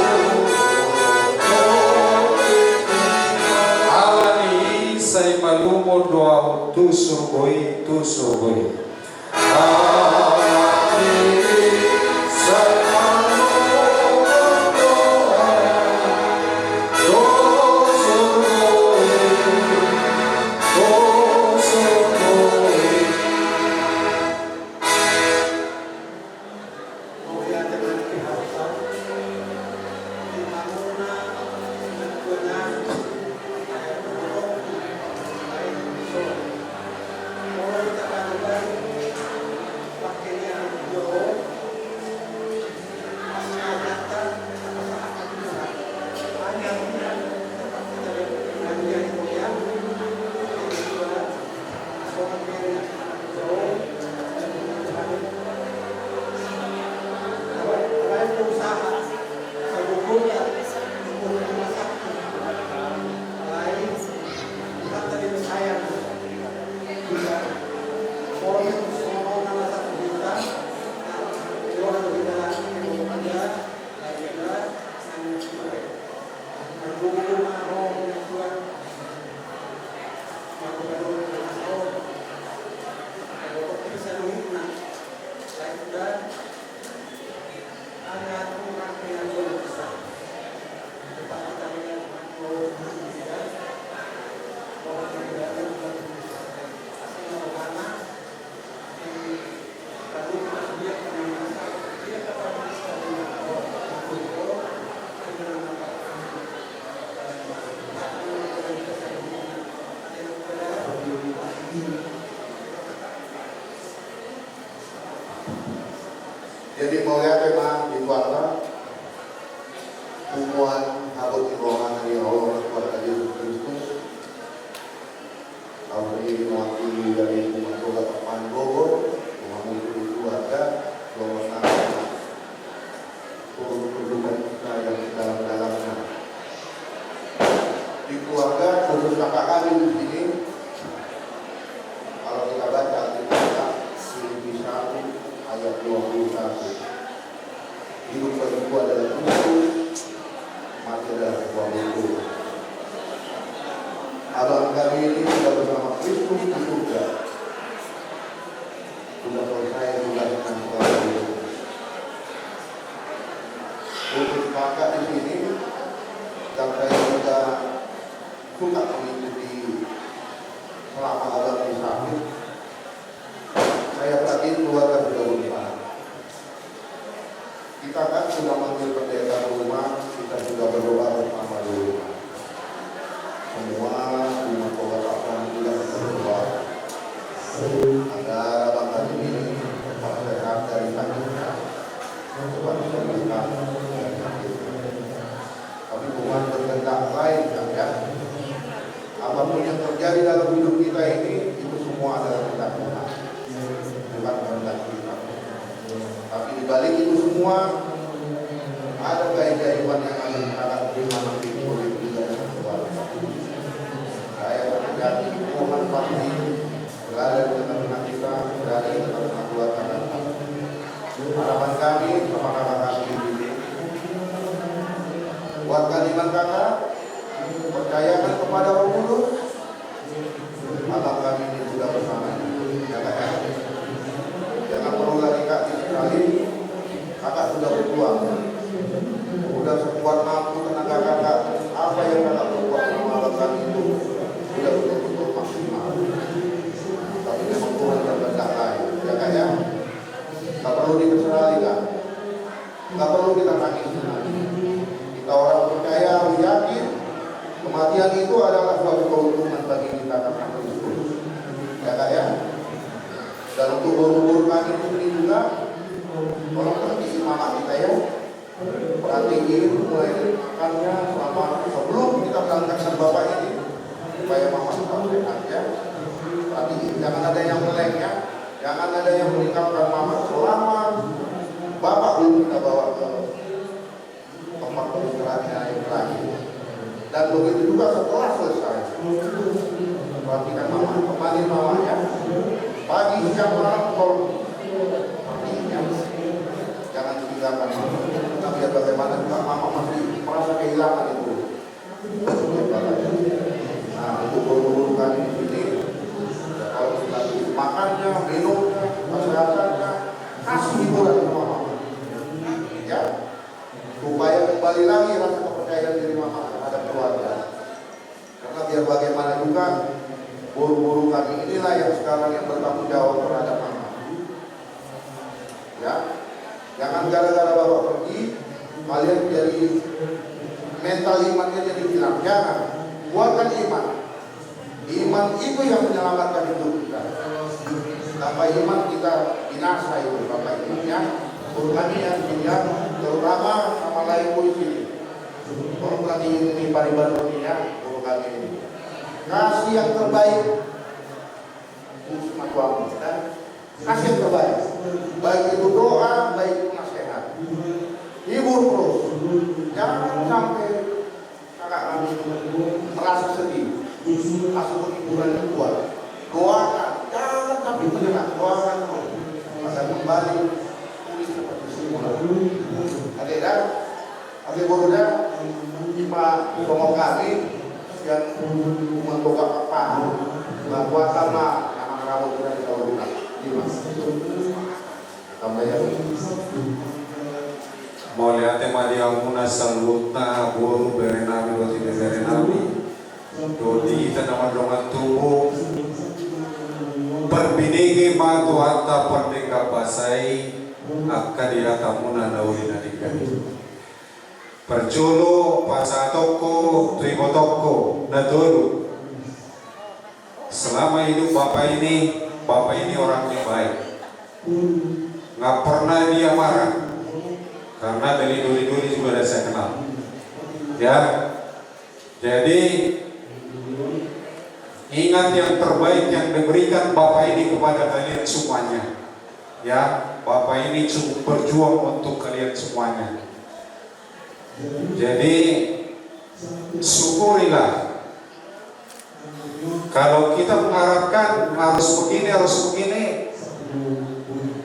dotot tikino. Alani say malumo doa tu surgoi. Alani say malumo
pertemuan habut rohani Allah kepada Yesus Kristus. Tahun ini mewakili dari umat Kabupaten Bogor, mewakili keluarga, memenangkan kedudukan kita yang dalam-dalamnya. Di keluarga khusus kakak kami di sini, kalau kita baca Alkitab Filipi 1 ayat 21, hidup bagiku adalah Kristus, mati adalah sebuah buku. Abang kami ini sudah bersama Kristus di surga, sudah selesai tugaskan sekolah itu. Untuk kakak di sini, dan saya juga suka mengikuti selama abang di sakit. Saya perhatiin keluarga sudah berubah. Kita kan sudah manggil pendeta rumah, kita sudah berdoa bersama di rumah. Semua umat Kabupaten juga berdoa agar abang kami ini tetap sehat dari sakitnya, cepat sembuhkan dari sakitnya. Tapi Tuhan berkehendak lain kan ya. Apapun yang terjadi dalam hidup kita ini, itu semua adalah kehendak Tuhan, bukan kehendak kita. Tapi dibalik itu semua ada keajaiban yang akan terima nanti oleh kita dan keluarga. Saya berjanji Tuhan pasti berada di tengah-tengah kita, berada di tengah-tengah keluarga kita. Harapan kami sama kakak kami ini, kuatkan iman kakak, percayakan kepada Roh Kudus. Abang kami ini sudah bersama. Jangan perlu lagi kak sekali, kakak sudah berjuang, sudah sekuat mampu tenaga kakak. Apa yang kakak berbuat sama abang kami itu sudah betul-betul maksimal. Tapi memang Tuhan berkehendak lain, ya kak ya. Tak perlu diperserahkan, tak perlu kita nangis. Kita orang percaya, yakin kematian itu adalah suatu keuntungan bagi kita karena Kristus, ya kak ya. Dan untuk umur kami ini juga, tolong perhatiin mama kita ya, perhatiin mulai makannya selama sebelum kita berangkatkan bapak ini, supaya mama tetap sehat ya. Perhatiin, jangan ada yang meleng ya, jangan ada yang meninggalkan mama selama bapak belum kita bawa ke tempat peristirahatan yang terakhir. Dan begitu juga setelah selesai, perhatikan mama, temani mama ya. Pagi, siang, malam, tolong perhatikan, jangan tinggalkan mama. Kita biar bagaimana juga mama masih merasa kehilangan itu. Nah, untuk guru-guru kami di sini, kalau lagi makannya, minumnya, kesehatannya, kasih hiburan sama mama. Ya, supaya kembali lagi rasa kepercayaan diri mama terhadap keluarga. Karena biar bagaimana juga guru-guru kami inilah yang sekarang yang bertanggung jawab terhadap mama. Ya, jangan gara-gara bapak pergi kalian jadi mental imannya jadi hilang. Jangan, kuatkan iman. Iman itu yang menyelamatkan hidup kita. Tanpa iman kita binasa itu bapak imannya. Guru kami yang terutama sama lain polisi. Kalau berarti ini pariban dunia guru kami ini. Kasih yang terbaik untuk tuamu dan kasih yang terbaik, baik itu doa, baik itu nasihat. Hibur terus, jangan sampai kakak kami merasa sedih. Asuh hiburan yang kuat, doakan, jangan sampai menyerah, doakan terus agar kembali pulih seperti semula. Adik-adik, adik-adik, lima pokok kami yang membuka apa bahwa sama anak rambut kita dikawinkan tambah yang
Mulia tema dia muna salutna guru berenami roti berenami dodi tanaman dongan tubuh berbinigi ma Tuhan ta perdeka pasai akadira kamuna naulina dikani perculu pasatoko tribotoko nadolu. Selama hidup bapak ini orang yang baik, nggak pernah dia marah karena dari dulu juga saya kenal. Ya. Jadi ingat yang terbaik yang diberikan Bapak ini kepada kalian semuanya. Ya, Bapak ini cukup berjuang untuk kalian semuanya. Jadi syukurilah. Kalau kita mengharapkan harus begini,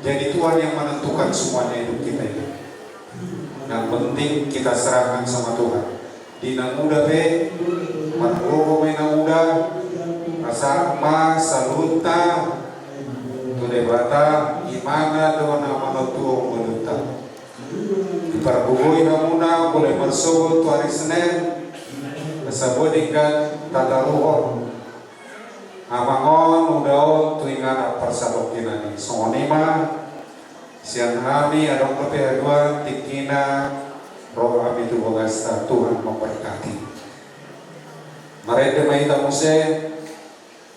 jadi Tuhan yang menentukan semuanya hidup kita ini. Yang penting kita serahkan sama Tuhan. Dina muda be, matgogo may na muda, kasama saluta, tulebata, imana doon na manutuong maluta. Iparbugoy na muna, boleh bersugot hari Senin, kasabodikan tataruhon. Amangon udaon tuingan persabokinan sonima siang hari adong kepehaduan tikina roh kami itu bagasta Tuhan memberkati. Mereka maita muse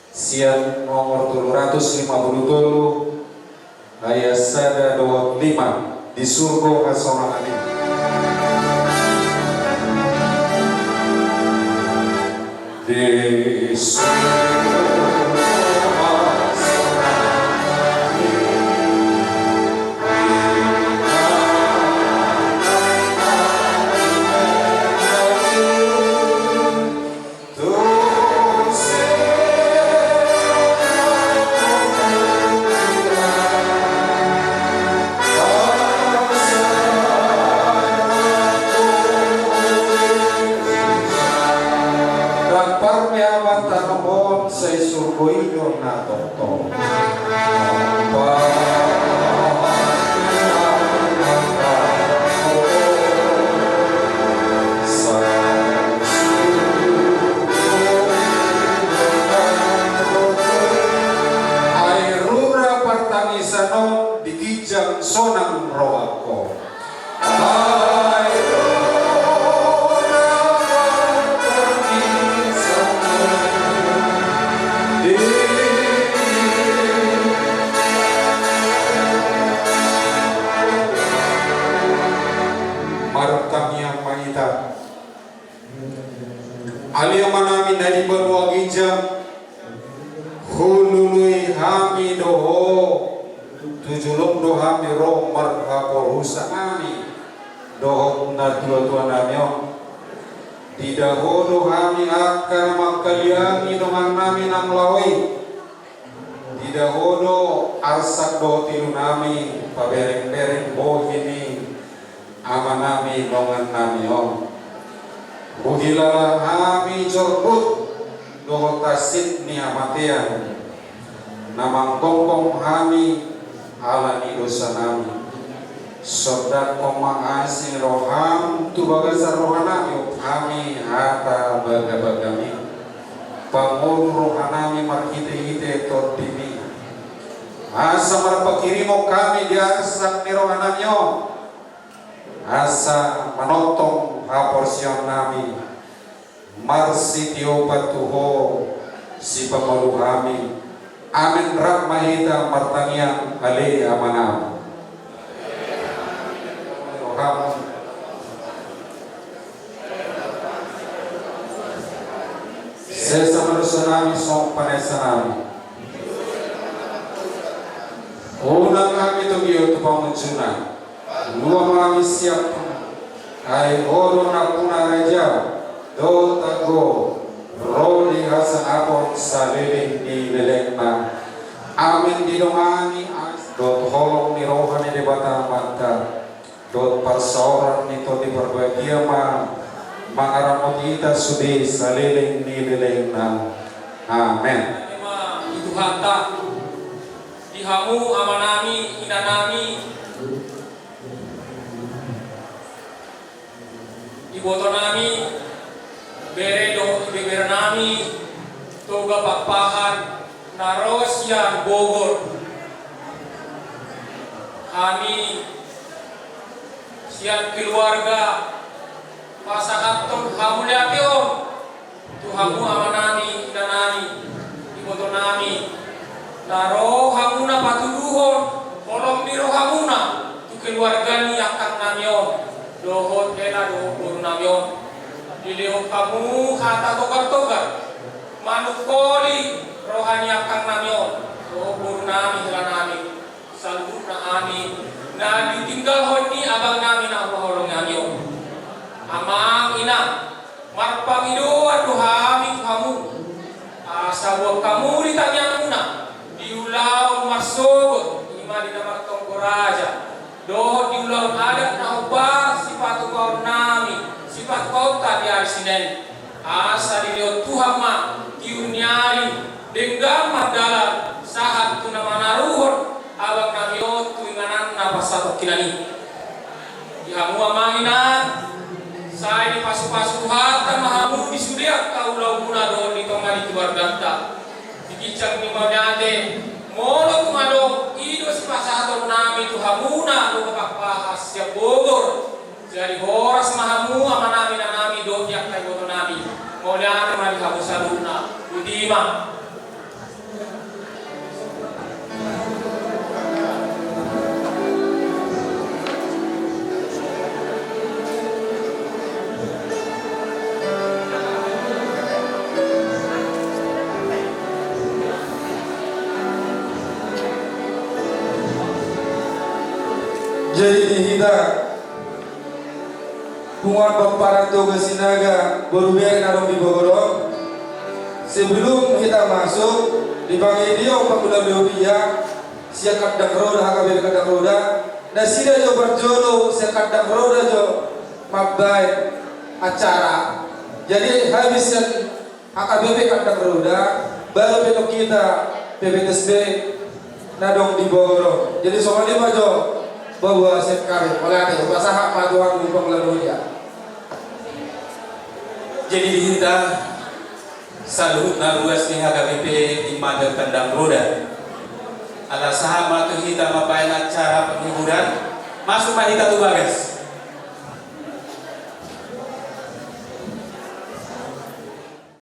siang nomor 757 ayat 125 di surga kasongan ini. Di surga sonang rohako. Marutangnya manita alia manami dari berwagi jam hulului hami doho tujulung doha miro marhabo husa ami doho na tua namyo tidak hodo kami akan makaliani dengan nami nang lawai tidak hodo arsak do tilu nami pabereng-bereng bohini amanami dengan nami om buhilalah kami jorbut doho tasit ni amatian namang kongkong kami alani dosa nami sodat pemangasi roham tu bagasar rohanami kami hata baga-bagami bangun rohanami markite-hite tordimi asa marpakirimo kami di arsak ni rohanami asa menotong haporsion nami marsi tiopatuho si pemalu kami amin rahmahita martanian alai amanam sesa manusia nami song panesa nami unang kami tugiyo tupamuncunan luang kami siap ay oro na puna raja do tago roli hasan apon sa liling ni leleng na amin dinongani dot holong ni rohani di batang manta dot parsaoran nito di berbahagia mangaramot ita sudi sa liling ni leleng na amen.
Tuhan tak dihamu amanami inanami iboto nami bere do bere nami toga pakpahan naros yang Bogor kami siang keluarga pasangan hamu liati om tuhamu amanami inanami iboto nami naro hamuna patuduhon kolom biro hamuna tu keluarga ni akan nami om dohon ela dohon nami om Dilihok kamu kata togar-togar manukoli rohani akang namyon robur nami hela nami salur na ami na ditinggal honi abang nami na Allah namyon amang ina marpang idoa tuhami kamu asawa kamu ditanya muna diulau masuk ima di nama tongko raja doh diulau adat na ubah sifat kau nami sifat kau tadi hari Senin asa dilihat Tuhan ma tiunyari denggam dalam sahat tu nama naruhon abang namiot tuinganan na pasal kinani dihamu amahinan saya di pasu-pasu hata mahamu di sudiak kau lau muna doh di tonga di keluarganta dikicang ni maudade molo kumado ido si pasahaton nami tuhamuna do kapahas siap Bogor jadi horas mahamu amanami na nami do yak kay boto nami mauliana mali hamu saluna udima
Jadi kita bunga pemparanto ke Sinaga berubah narong di Bogor. Sebelum kita masuk dipakai dia pemula dia siap kadang roda HKBP kadang roda. Dan sida jo berjolo siap kadang roda jo mabai acara. Jadi habisan HKBP kadang roda baru belok kita PPTSB nadong di Bogor. Jadi soalnya majo bahwa sekali oleh ada bahasa hak paduan lupa melalui dia.
Jadi kita salut na ruas ni HKBP di Madang Kandang Roda. Ala sahabat kita mapain acara penghiburan masuk mahita tu bagas.